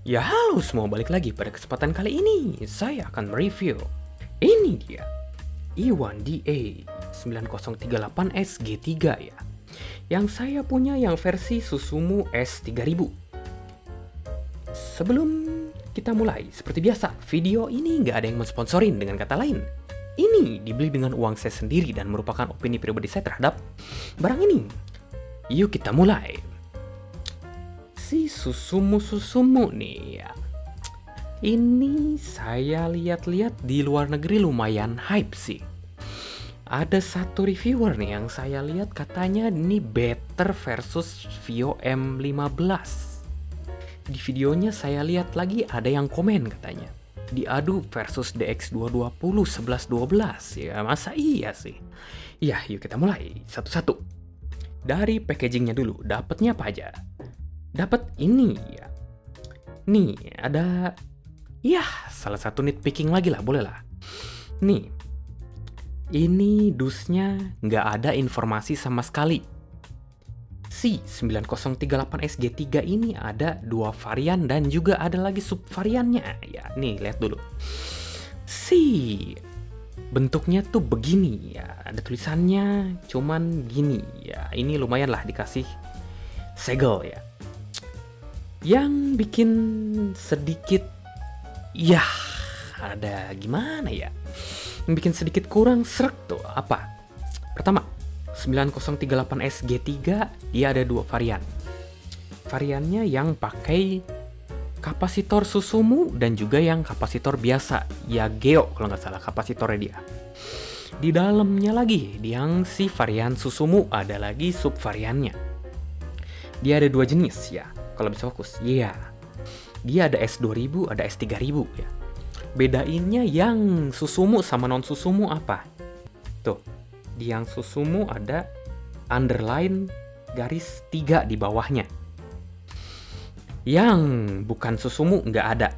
Ya halo semua, balik lagi pada kesempatan kali ini saya akan mereview. Ini dia Iwan DA 9038 SG3 ya. Yang saya punya yang versi Susumu S3000. Sebelum kita mulai, seperti biasa, video ini nggak ada yang mensponsorin. Dengan kata lain, ini dibeli dengan uang saya sendiri dan merupakan opini pribadi saya terhadap barang ini. Yuk kita mulai. Si Susumu nih ya. Ini saya lihat-lihat di luar negeri lumayan hype sih. Ada satu reviewer nih yang saya lihat katanya ini better versus Vio M15. Di videonya saya lihat lagi ada yang komen katanya, diadu versus DX220 1112 ya, masa iya sih? Ya, yuk kita mulai satu-satu. Dari packagingnya dulu, dapatnya apa aja? Dapat ini ya. Nih, ada ya salah satu nitpicking lagi lah, boleh lah. Nih, ini dusnya nggak ada informasi sama sekali. Si 9038 SG3 ini ada 2 varian dan juga ada lagi subvariannya. Ya, nih lihat dulu. Si bentuknya tuh begini ya, ada tulisannya cuman gini ya. Ini lumayan lah dikasih segel ya. Yang bikin sedikit ya ada gimana ya, yang bikin sedikit kurang srek tuh apa? Pertama, 9038 SG3 dia ada 2 varian. Variannya yang pakai kapasitor Susumu dan juga yang kapasitor biasa, ya Geo kalau nggak salah kapasitornya dia. Di dalamnya lagi, yang si varian Susumu ada lagi subvariannya. Dia ada 2 jenis ya. Kalau bisa fokus, iya. Dia ada S2000, ada S3000 ya. Bedainnya yang Susumu sama non Susumu apa? Tuh, di yang Susumu ada underline garis 3 di bawahnya. Yang bukan Susumu nggak ada.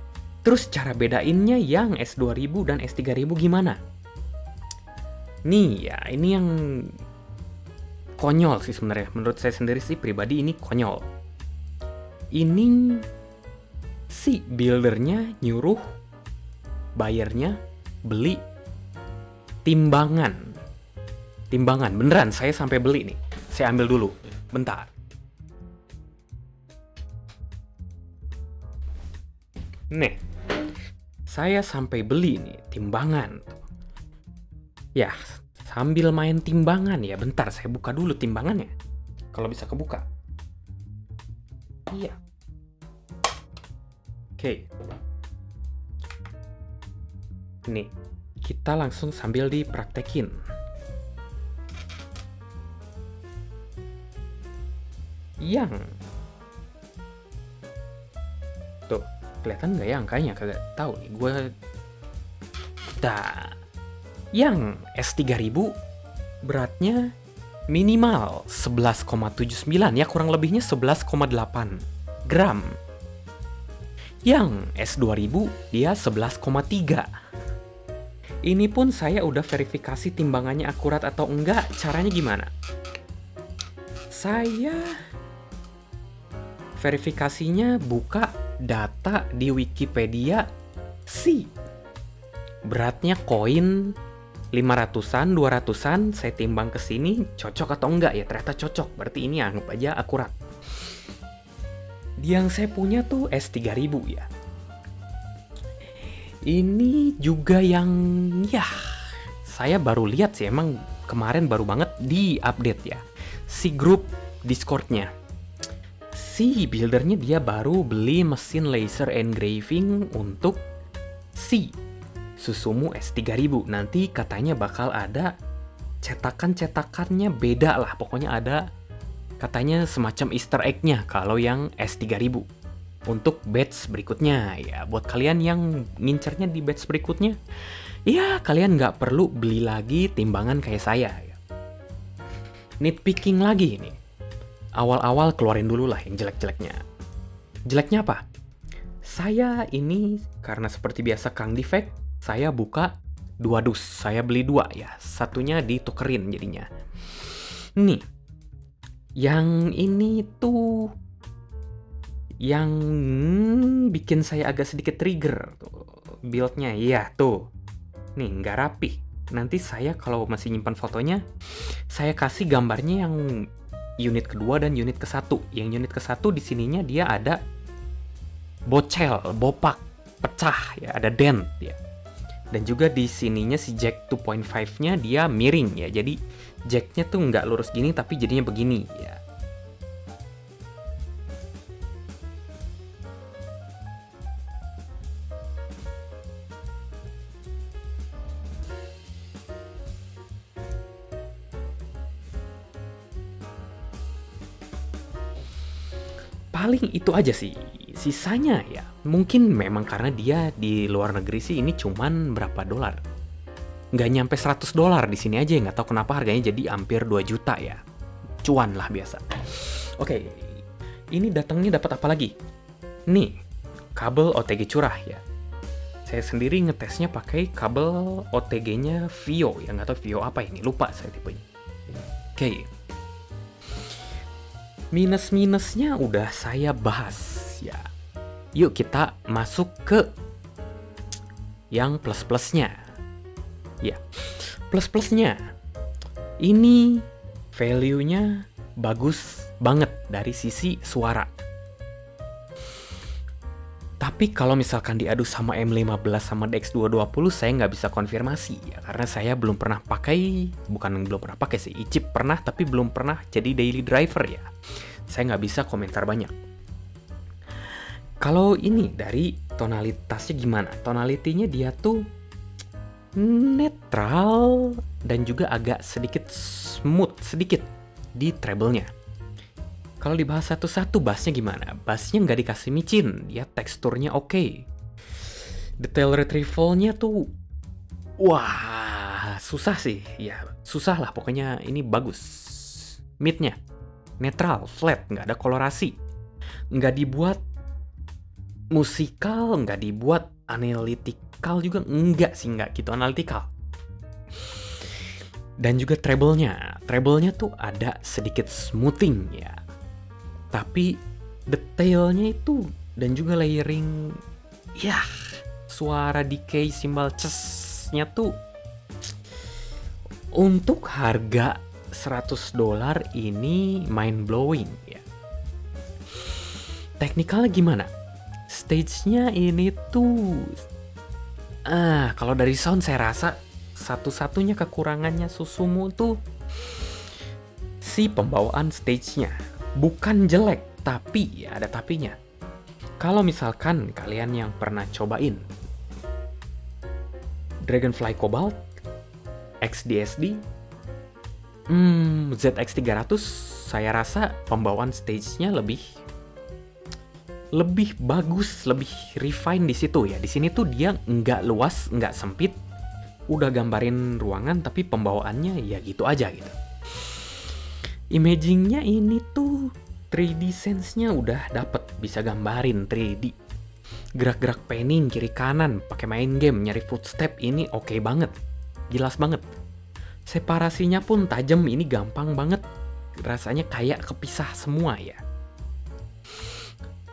Terus cara bedainnya yang S2000 dan S3000 gimana? Nih ya, ini yang konyol sih sebenarnya. Menurut saya sendiri sih pribadi ini konyol. Ini si buildernya nyuruh buyernya beli timbangan. Timbangan, beneran saya sampai beli nih. Saya ambil dulu, bentar. Nih, saya sampai beli nih timbangan. Ya, sambil main timbangan ya, bentar saya buka dulu timbangannya. Kalau bisa kebuka. Iya. Oke. Nih, kita langsung sambil dipraktekin. Yang tuh, kelihatan nggak ya angkanya? Kagak tahu nih, gue. Yang S3000 beratnya minimal 11,79 ya, kurang lebihnya 11,8 gram. Yang S2000 dia 11,3. Ini pun saya udah verifikasi timbangannya akurat atau enggak. Caranya gimana? Saya verifikasinya buka data di Wikipedia sih. Beratnya koin 500-an, 200-an, saya timbang ke sini, cocok atau enggak ya? Ternyata cocok, berarti ini anggap aja akurat. Yang saya punya tuh S3000 ya. Ini juga yang ya saya baru lihat sih, emang kemarin baru banget di update ya. Si grup Discordnya. Si buildernya dia baru beli mesin laser engraving untuk si Susumu S3000. Nanti katanya bakal ada cetakannya beda lah. Pokoknya ada katanya semacam easter egg-nya kalau yang S3000 untuk batch berikutnya ya. Buat kalian yang ngincernya di batch berikutnya, ya kalian nggak perlu beli lagi timbangan kayak saya ya. Nitpicking lagi nih, awal-awal keluarin dulu lah yang jelek-jeleknya. Jeleknya apa? Saya ini karena seperti biasa Kang Defect, saya buka 2 dus. Saya beli 2 ya, satunya ditukerin jadinya. Nih, yang ini tuh yang bikin saya agak sedikit trigger tuh build-nya. Iya tuh, nih nggak rapi. Nanti saya kalau masih nyimpan fotonya, saya kasih gambarnya yang unit kedua dan unit ke-1. Yang unit ke-1 di sininya dia ada bocel, bopak, pecah ya, ada dent ya. Dan juga di sininya si jack 2.5-nya dia miring ya. Jadi jacknya tuh nggak lurus gini tapi jadinya begini ya. Paling itu aja sih. Sisanya ya mungkin memang karena dia di luar negeri sih ini cuman berapa dolar. Nggak nyampe $100 di sini aja, nggak tahu kenapa harganya jadi hampir 2 juta ya. Cuan lah biasa. Oke, ini datangnya dapat apa lagi? Nih, kabel OTG curah ya. Saya sendiri ngetesnya pakai kabel OTG-nya Vio, yang nggak tahu Vio apa ini, lupa saya tipenya. Oke. Minus-minusnya udah saya bahas ya. Yuk kita masuk ke yang plus-plusnya. Ya, plus-plusnya ini value-nya bagus banget dari sisi suara. Tapi kalau misalkan diadu sama M15 sama DX220 saya nggak bisa konfirmasi ya, karena saya belum pernah pakai, bukan belum pernah pakai sih, icip pernah tapi belum pernah jadi daily driver ya. Saya nggak bisa komentar banyak. Kalau ini dari tonalitasnya gimana? Tonalitinya dia tuh netral dan juga agak sedikit smooth sedikit di treble-nya. Kalau dibahas satu-satu, bassnya gimana? Bassnya nggak dikasih micin, dia teksturnya oke. Detail retrieval-nya tuh, wah, susah sih. Ya, susah lah, pokoknya ini bagus. Mid-nya, netral, flat, nggak ada kolorasi. Nggak dibuat musikal, nggak dibuat analytical juga, nggak sih, nggak gitu analytical. Dan juga treble-nya tuh ada sedikit smoothing ya. Tapi detailnya itu dan juga layering, ya suara decay cymbal chess-nya tuh untuk harga $100 ini mind blowing ya. Teknikalnya gimana? Stage-nya ini tuh, kalau dari sound saya rasa satu-satunya kekurangannya Susumu tuh si pembawaan stage-nya. Bukan jelek, tapi ya ada tapinya. Kalau misalkan kalian yang pernah cobain Dragonfly Cobalt, XDSD, ZX300, saya rasa pembawaan stage-nya lebih bagus, lebih refine di situ ya. Di sini tuh dia nggak luas, nggak sempit, udah gambarin ruangan tapi pembawaannya ya gitu aja gitu. Imagingnya ini tuh 3D sense-nya udah dapet, bisa gambarin 3D. Gerak-gerak panning kiri kanan, pakai main game, nyari footstep ini oke banget, jelas banget. Separasinya pun tajam, ini gampang banget, rasanya kayak kepisah semua ya.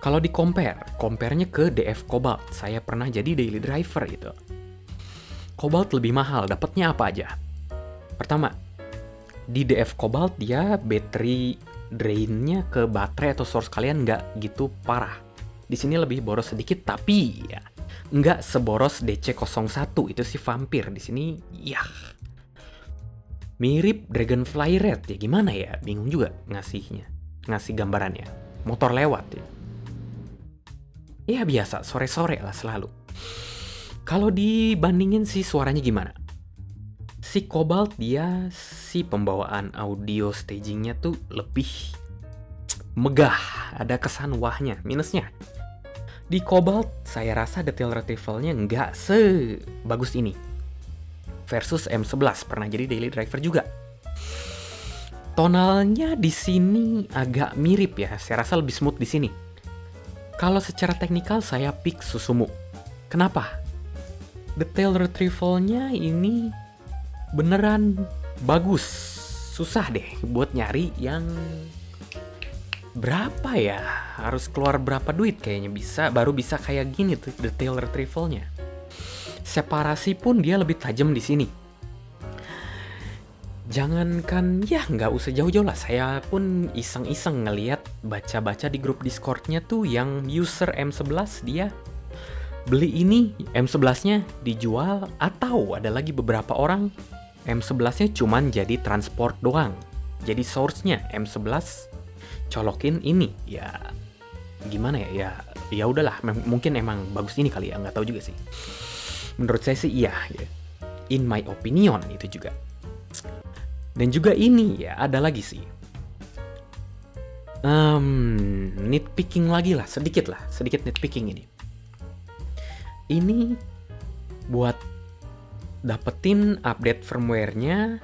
Kalau di compare-nya ke DF Cobalt, saya pernah jadi daily driver itu. Cobalt lebih mahal, dapatnya apa aja? Pertama, di DF Cobalt dia battery drain-nya ke baterai atau source kalian nggak gitu parah. Di sini lebih boros sedikit, tapi ya nggak seboros DC01 itu si vampir. Di sini ya mirip Dragonfly Red ya, gimana ya, bingung juga ngasih gambarannya. Motor lewat ya. Ya biasa, sore-sore lah selalu. Kalau dibandingin sih suaranya gimana? Si Cobalt dia si pembawaan audio stagingnya tuh lebih megah, ada kesan wahnya. Minusnya, di Cobalt saya rasa detail retrieval-nya nggak sebagus ini. Versus M11, pernah jadi daily driver juga. Tonalnya di sini agak mirip ya, saya rasa lebih smooth di sini. Kalau secara teknikal saya pick Susumu. Kenapa? Detail retrieval-nya ini beneran bagus. Susah deh buat nyari yang berapa ya? Harus keluar berapa duit kayaknya baru bisa kayak gini tuh detail retrievalnya. Separasi pun dia lebih tajam di sini. Jangankan ya nggak usah jauh-jauh lah, saya pun iseng-iseng ngeliat baca-baca di grup Discord-nya tuh yang user M11 dia beli ini M11-nya dijual, atau ada lagi beberapa orang M11-nya cuman jadi transport doang. Jadi source-nya M11 colokin ini ya gimana ya udahlah, mungkin emang bagus ini kali ya, nggak tahu juga sih. Menurut saya sih iya ya. In my opinion itu juga. Dan juga ini ya ada lagi sih nitpicking lagi lah, sedikit nitpicking ini buat dapetin update firmware-nya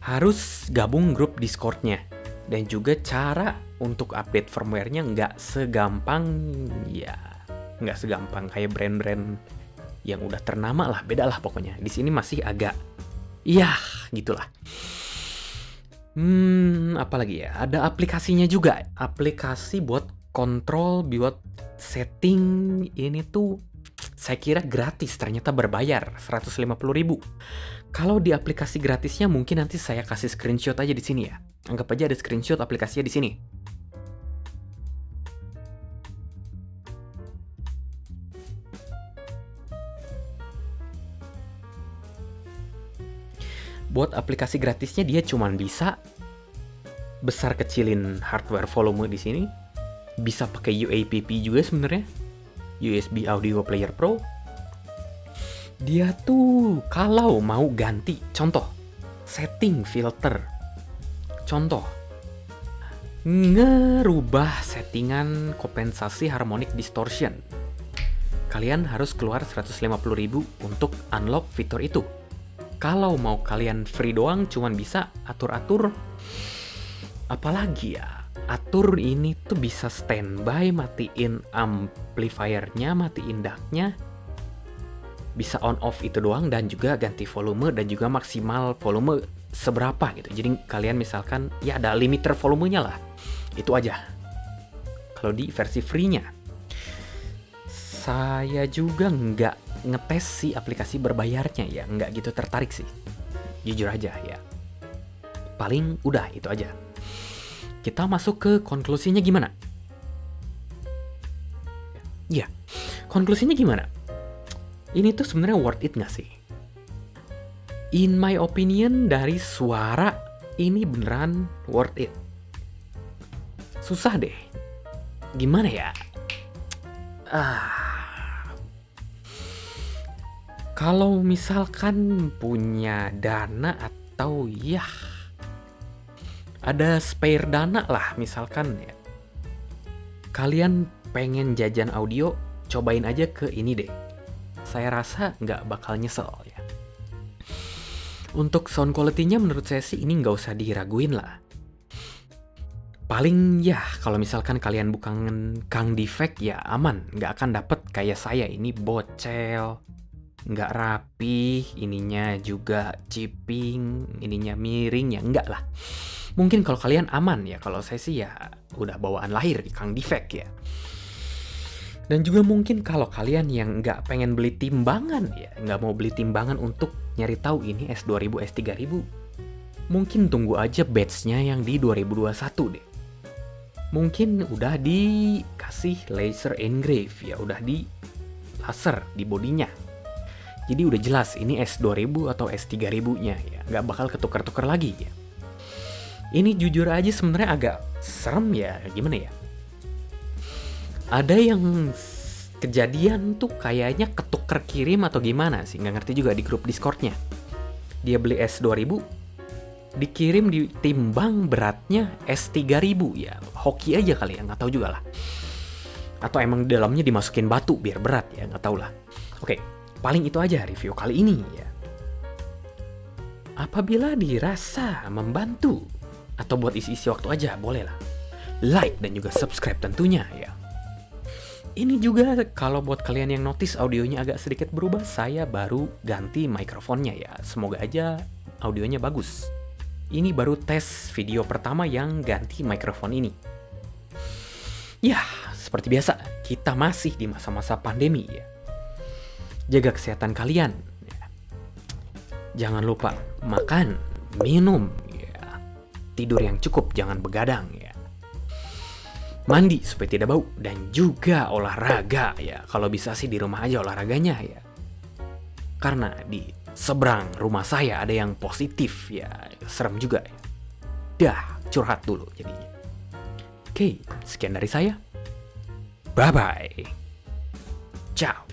harus gabung grup Discord-nya. Dan juga cara untuk update firmware-nya nggak segampang kayak brand-brand yang udah ternama lah, beda lah pokoknya. Di sini masih agak gitulah. Apalagi ya, ada aplikasinya juga, aplikasi buat kontrol, buat setting. Ini tuh saya kira gratis, ternyata berbayar 150.000. Kalau di aplikasi gratisnya mungkin nanti saya kasih screenshot aja di sini ya. Anggap aja ada screenshot aplikasinya di sini. Buat aplikasi gratisnya dia cuman bisa besar kecilin hardware volume di sini. Bisa pakai UAPP juga sebenarnya. USB Audio Player Pro. Dia tuh kalau mau ganti, contoh, setting filter. Contoh, ngerubah settingan kompensasi harmonic distortion. Kalian harus keluar 150.000 untuk unlock fitur itu. Kalau mau kalian free doang cuman bisa atur-atur, apalagi ya, atur ini tuh bisa standby, matiin amplifiernya, matiin DAC-nya, bisa on off itu doang, dan juga ganti volume dan juga maksimal volume seberapa gitu. Jadi kalian misalkan ya ada limiter volumenya lah, itu aja kalau di versi free-nya. Saya juga nggak ngetes si aplikasi berbayarnya ya, nggak gitu tertarik sih, jujur aja ya. Paling udah itu aja. Kita masuk ke konklusinya gimana? Ya, konklusinya gimana? Ini tuh sebenarnya worth it nggak sih? In my opinion, dari suara ini beneran worth it. Susah deh. Gimana ya? Kalau misalkan punya dana atau ya ada spare dana lah misalkan ya, kalian pengen jajan audio, cobain aja ke ini deh. Saya rasa nggak bakal nyesel ya. Untuk sound quality-nya menurut saya sih ini nggak usah diraguin lah. Paling ya kalau misalkan kalian bukan Kang Defect ya aman, nggak akan dapet kayak saya ini bocel, nggak rapi, ininya juga chipping, ininya miring ya enggak lah. Mungkin kalau kalian aman ya, kalau saya sih ya udah bawaan lahir di Kang Defect ya. Dan juga mungkin kalau kalian yang nggak pengen beli timbangan ya, nggak mau beli timbangan untuk nyari tahu ini S2000, S3000, mungkin tunggu aja batch-nya yang di 2021 deh. Mungkin udah dikasih laser engrave ya, udah di laser di bodinya. Jadi udah jelas ini S2000 atau S3000-nya ya, nggak bakal ketukar-tukar lagi ya. Ini jujur aja sebenarnya agak serem ya, gimana ya? Ada yang kejadian tuh kayaknya ketukar kirim atau gimana sih, nggak ngerti juga di grup Discord-nya. Dia beli S2000, dikirim ditimbang beratnya S3000 ya, hoki aja kali ya, nggak tahu juga lah. Atau emang dalamnya dimasukin batu biar berat ya, nggak tahu lah. Oke, paling itu aja review kali ini ya. Apabila dirasa membantu atau buat isi-isi waktu aja, boleh lah like dan juga subscribe tentunya ya. Ini juga kalau buat kalian yang notice audionya agak sedikit berubah, saya baru ganti mikrofonnya ya. Semoga aja audionya bagus. Ini baru tes video pertama yang ganti mikrofon ini. Ya, seperti biasa, kita masih di masa-masa pandemi ya. Jaga kesehatan kalian. Ya. Jangan lupa makan, minum, ya. Tidur yang cukup, jangan begadang ya. Mandi supaya tidak bau dan juga olahraga ya. Kalau bisa sih di rumah aja olahraganya ya. Karena di seberang rumah saya ada yang positif ya, serem juga ya. Dah, curhat dulu jadinya. Oke, sekian dari saya. Bye-bye. Ciao.